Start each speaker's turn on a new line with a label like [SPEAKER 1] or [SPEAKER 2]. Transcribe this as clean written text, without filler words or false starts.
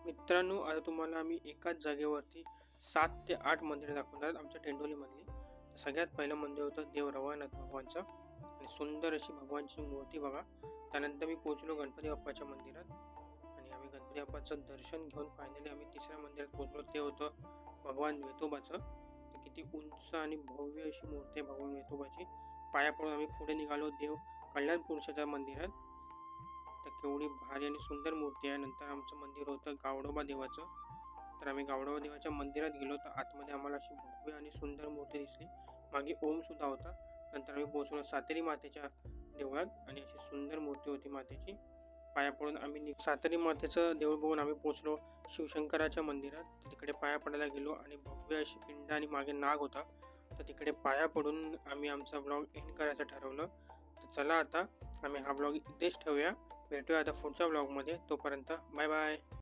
[SPEAKER 1] मित्रांनो, आता तुम्हाला आम्ही एकाच जागेवरती 7 ते 8 मंदिरं दाखवणार आहेत आमच्या टेंडोलीमधली. तर सगळ्यात पहिलं मंदिर होतं देव रवळनाथ भगवानचं आणि सुंदर अशी भगवानची मूर्ती बघा. त्यानंतर मी पोहोचलो गणपती बाप्पाच्या मंदिरात आणि आम्ही गणपती बाप्पाचं दर्शन घेऊन फायनली आम्ही तिसऱ्या मंदिरात पोहोचलो. ते होतं भगवान वेतोबाचं. तर किती उंच आणि भव्य अशी मूर्ती आहे भगवान वेतोबाची. पाया पडून आम्ही पुढे निघालो देव कल्याण पुरुषाच्या मंदिरात. तर केवढी भारी आणि सुंदर मूर्ती आहे. नंतर आमचं मंदिर होतं गावडोबा देवाचं. तर आम्ही गावडोबा देवाच्या मंदिरात गेलो तर आतमध्ये आम्हाला अशी भव्य आणि सुंदर मूर्ती दिसली. मागे ओम सुद्धा होता. नंतर आम्ही पोहोचलो सातेरी मातेच्या देवळात आणि अशी सुंदर मूर्ती होती मातेची. पाया पडून आम्ही सातेरी मातेचं देऊळ बघून आम्ही पोहोचलो शिवशंकराच्या मंदिरात. तर तिकडे पाया पडायला गेलो आणि भव्य अशी पिंड आणि मागे नाग होता. तर तिकडे पाया पडून आम्ही आमचा ब्लॉग एंड करायचं ठरवलं. तर चला आता आम्ही हा ब्लॉग इथेच ठेवूया. भेटूया आता पुढच्या ब्लॉगमध्ये. तोपर्यंत बाय बाय.